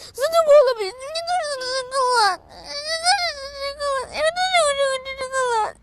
Мне нужен шоколад. Мне нужен шоколад.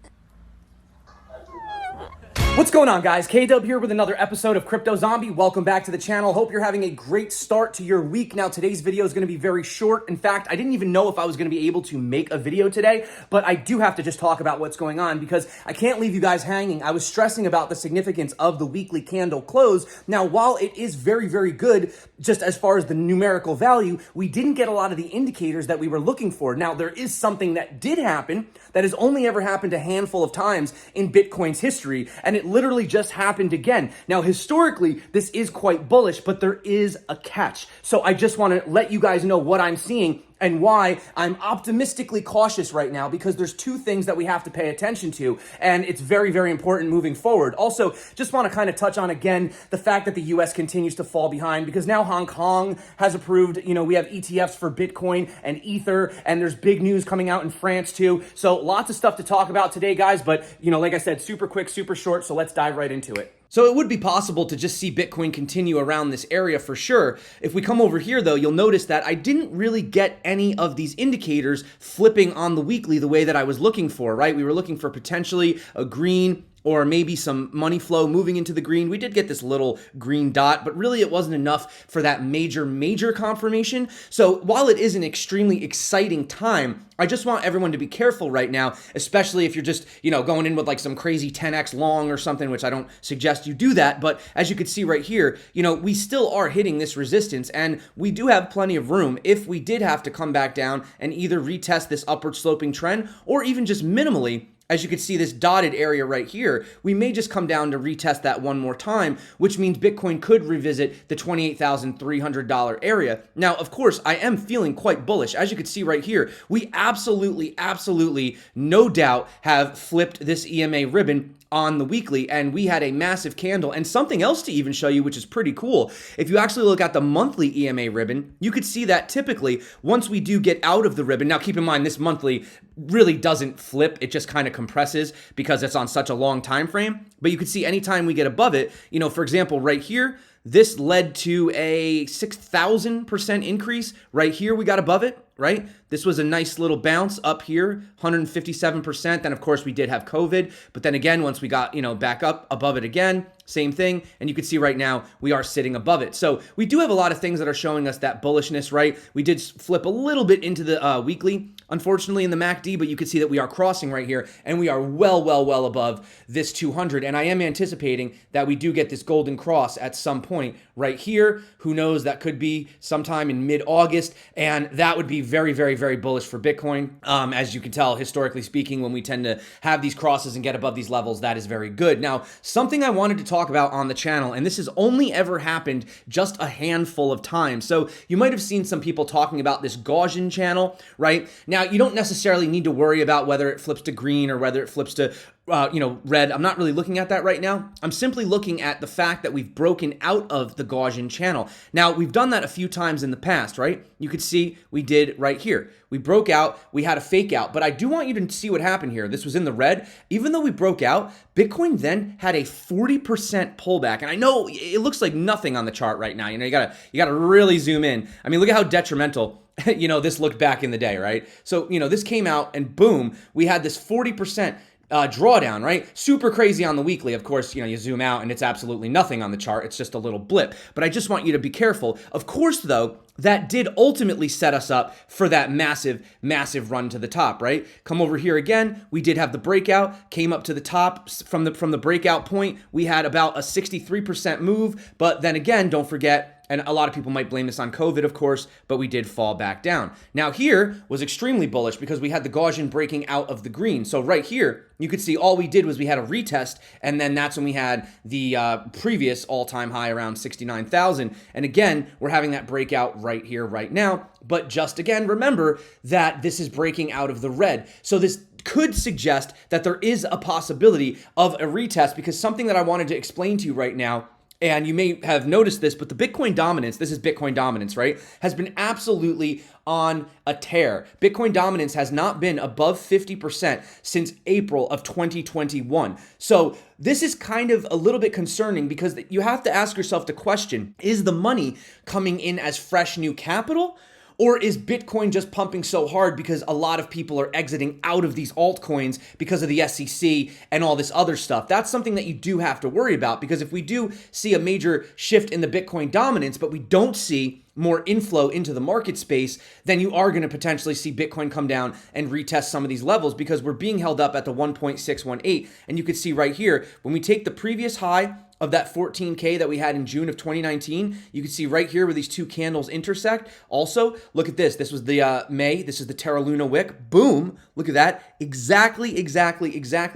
What's going on, guys? K-Dub here with another episode of Crypto Zombie. Welcome back to the channel. Hope you're having a great start to your week. Now, today's video is going to be very short. In fact, I didn't even know if I was going to be able to make a video today, but I do have to just talk about what's going on because I can't leave you guys hanging. I was stressing about the significance of the weekly candle close. Now, while it is very, very good, just as far as the numerical value, we didn't get a lot of the indicators that we were looking for. Now, there is something that did happen that has only ever happened a handful of times in Bitcoin's history, and it literally just happened again. Now, historically, this is quite bullish, but there is a catch. So I just want to let you guys know what I'm seeing and why I'm optimistically cautious right now, because there's two things that we have to pay attention to, and it's very, very important moving forward. Also, just want to kind of touch on again the fact that the US continues to fall behind, because now Hong Kong has approved, we have ETFs for Bitcoin and Ether, and there's big news coming out in France too. So lots of stuff to talk about today, guys, but like I said, super quick, super short, so let's dive right into it. So it would be possible to just see Bitcoin continue around this area for sure. If we come over here though, you'll notice that I didn't really get any of these indicators flipping on the weekly the way that I was looking for, right? We were looking for potentially a green or maybe some money flow moving into the green. We did get this little green dot, but really it wasn't enough for that major confirmation. So while it is an extremely exciting time, I just want everyone to be careful right now, especially if you're just, going in with like some crazy 10x long or something, which I don't suggest you do that. But as you can see right here, we still are hitting this resistance, and we do have plenty of room if we did have to come back down and either retest this upward sloping trend or even just minimally. As you can see, this dotted area right here, we may just come down to retest that one more time, which means Bitcoin could revisit the $28,300 area. Now, of course, I am feeling quite bullish. As you can see right here, we absolutely, no doubt have flipped this EMA ribbon on the weekly, and we had a massive candle. And something else to even show you, which is pretty cool, if you actually look at the monthly EMA ribbon, you could see that typically once we do get out of the ribbon, now keep in mind this monthly really doesn't flip, it just kind of compresses because it's on such a long time frame, but you can see anytime we get above it, for example, right here, this led to a 6,000% increase. Right here, we got above it, right? This was a nice little bounce up here, 157%. Then, of course, we did have COVID. But then again, once we got, back up above it again, same thing. And you can see right now, we are sitting above it. So we do have a lot of things that are showing us that bullishness, right? We did flip a little bit into the weekly, unfortunately, in the MACD, but you can see that we are crossing right here, and we are well above this 200. And I am anticipating that we do get this golden cross at some point right here. Who knows? That could be sometime in mid-August, and that would be very bullish for Bitcoin. As you can tell, historically speaking, when we tend to have these crosses and get above these levels, that is very good. Now, something I wanted to talk about on the channel, and this has only ever happened just a handful of times. So you might have seen some people talking about this Gaussian channel, right? Now, you don't necessarily need to worry about whether it flips to green or whether it flips to red. I'm not really looking at that right now. I'm simply looking at the fact that we've broken out of the Gaussian channel. Now, we've done that a few times in the past, right? You could see we did right here. We broke out, we had a fake out, but I do want you to see what happened here. This was in the red. Even though we broke out, Bitcoin then had a 40% pullback. And I know it looks like nothing on the chart right now. You gotta really zoom in. I mean, look at how detrimental this looked back in the day, right? So, this came out and boom, we had this 40% drawdown, right? Super crazy on the weekly. Of course, you zoom out and it's absolutely nothing on the chart. It's just a little blip. But I just want you to be careful. Of course, though, that did ultimately set us up for that massive run to the top, right? Come over here again. We did have the breakout, came up to the top from the breakout point. We had about a 63% move. But then again, don't forget, and a lot of people might blame this on COVID, of course, but we did fall back down. Now here was extremely bullish because we had the Gaussian breaking out of the green. So right here, you could see all we did was we had a retest, and then that's when we had the previous all-time high around 69,000. And again, we're having that breakout right here, right now. But just again, remember that this is breaking out of the red. So this could suggest that there is a possibility of a retest, because something that I wanted to explain to you right now, and you may have noticed this, but the Bitcoin dominance, this is Bitcoin dominance, right, has been absolutely on a tear. Bitcoin dominance has not been above 50% since April of 2021. So this is kind of a little bit concerning, because you have to ask yourself the question, is the money coming in as fresh new capital? Or is Bitcoin just pumping so hard because a lot of people are exiting out of these altcoins because of the SEC and all this other stuff? That's something that you do have to worry about, because if we do see a major shift in the Bitcoin dominance, but we don't see more inflow into the market space, then you are going to potentially see Bitcoin come down and retest some of these levels, because we're being held up at the 1.618. And you can see right here, when we take the previous high of that 14K that we had in June of 2019, you can see right here where these two candles intersect. Also, look at this. This was the May. This is the Terra Luna wick. Boom. Look at that. Exactly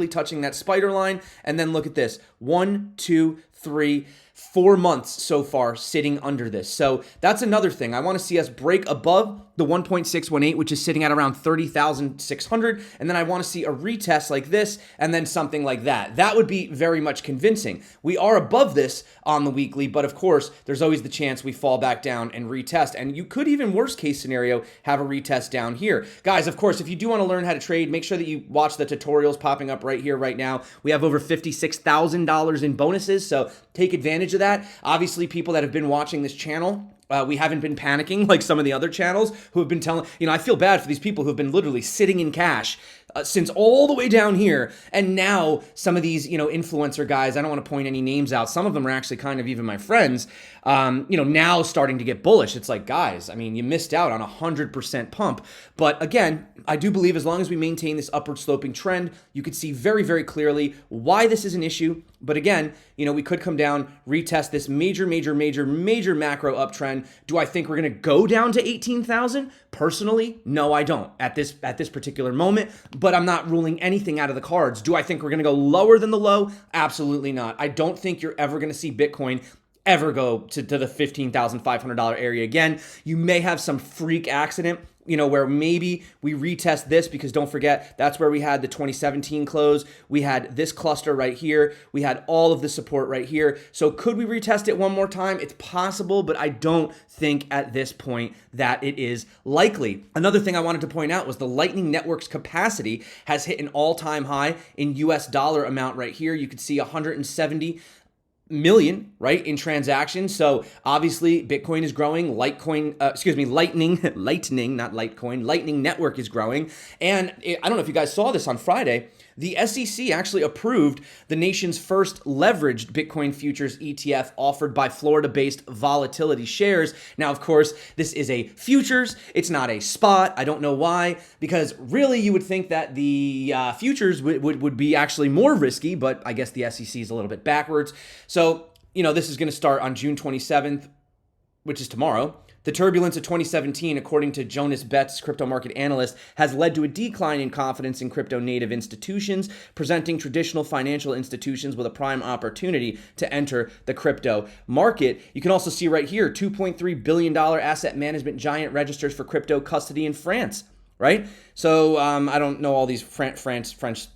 touching that spider line. And then look at this. 1, 2, 3, 4 months so far sitting under this. So that's another thing. I want to see us break above the 1.618, which is sitting at around 30,600. And then I want to see a retest like this and then something like that. That would be very much convincing. We are above this on the weekly, but of course, there's always the chance we fall back down and retest. And you could even, worst case scenario, have a retest down here. Guys, of course, if you do want to learn how to trade, make sure that you watch the tutorials popping up right here, right now. We have over $56,000 in bonuses, so take advantage of that. Obviously, people that have been watching this channel, we haven't been panicking like some of the other channels who have been telling, I feel bad for these people who have been literally sitting in cash since all the way down here. And now some of these, influencer guys, I don't want to point any names out. Some of them are actually kind of even my friends, now starting to get bullish. It's like, guys, you missed out on 100% pump. But again, I do believe as long as we maintain this upward sloping trend, you could see very, very clearly why this is an issue. But again, we could come down, retest this major macro uptrend. Do I think we're going to go down to 18,000? Personally, no, I don't at this particular moment, but I'm not ruling anything out of the cards. Do I think we're going to go lower than the low? Absolutely not. I don't think you're ever going to see Bitcoin ever go to the $15,500 area again. You may have some freak accident, where maybe we retest this, because don't forget, that's where we had the 2017 close. We had this cluster right here. We had all of the support right here. So could we retest it one more time? It's possible, but I don't think at this point that it is likely. Another thing I wanted to point out was the Lightning Network's capacity has hit an all-time high in US dollar amount right here. You could see 170 million, right, in transactions. So obviously Bitcoin is growing, Lightning Network is growing. And I don't know if you guys saw this on Friday, the SEC actually approved the nation's first leveraged Bitcoin futures ETF offered by Florida-based Volatility Shares. Now, of course, this is a futures. It's not a spot. I don't know why, because really you would think that the futures would be actually more risky, but I guess the SEC is a little bit backwards. So, this is going to start on June 27th, which is tomorrow. The turbulence of 2017, according to Jonas Betts, crypto market analyst, has led to a decline in confidence in crypto-native institutions, presenting traditional financial institutions with a prime opportunity to enter the crypto market. You can also see right here, $2.3 billion asset management giant registers for crypto custody in France. Right? So I don't know all these French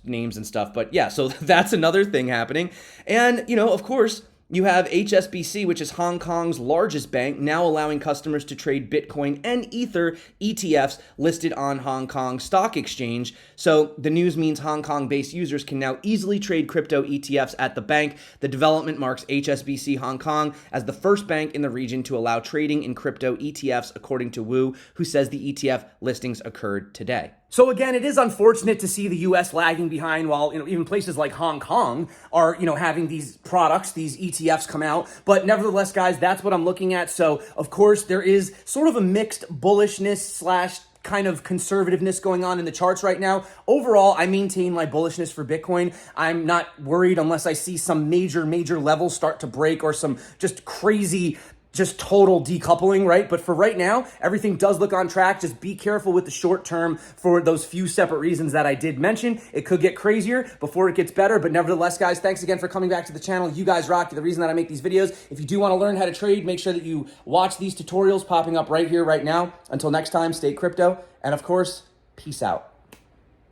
names and stuff, but yeah, so that's another thing happening. And, of course, you have HSBC, which is Hong Kong's largest bank, now allowing customers to trade Bitcoin and Ether ETFs listed on Hong Kong Stock Exchange. So the news means Hong Kong-based users can now easily trade crypto ETFs at the bank. The development marks HSBC Hong Kong as the first bank in the region to allow trading in crypto ETFs, according to Wu, who says the ETF listings occurred today. So again, it is unfortunate to see the U.S. lagging behind while even places like Hong Kong are having these products, these ETFs come out. But nevertheless, guys, that's what I'm looking at. So of course, there is sort of a mixed bullishness / kind of conservativeness going on in the charts right now. Overall, I maintain my bullishness for Bitcoin. I'm not worried unless I see some major levels start to break or some just crazy total decoupling, right? But for right now, everything does look on track. Just be careful with the short term for those few separate reasons that I did mention. It could get crazier before it gets better. But nevertheless, guys, thanks again for coming back to the channel. You guys rock. You're the reason that I make these videos. If you do want to learn how to trade, make sure that you watch these tutorials popping up right here, right now. Until next time, stay crypto. And of course, peace out.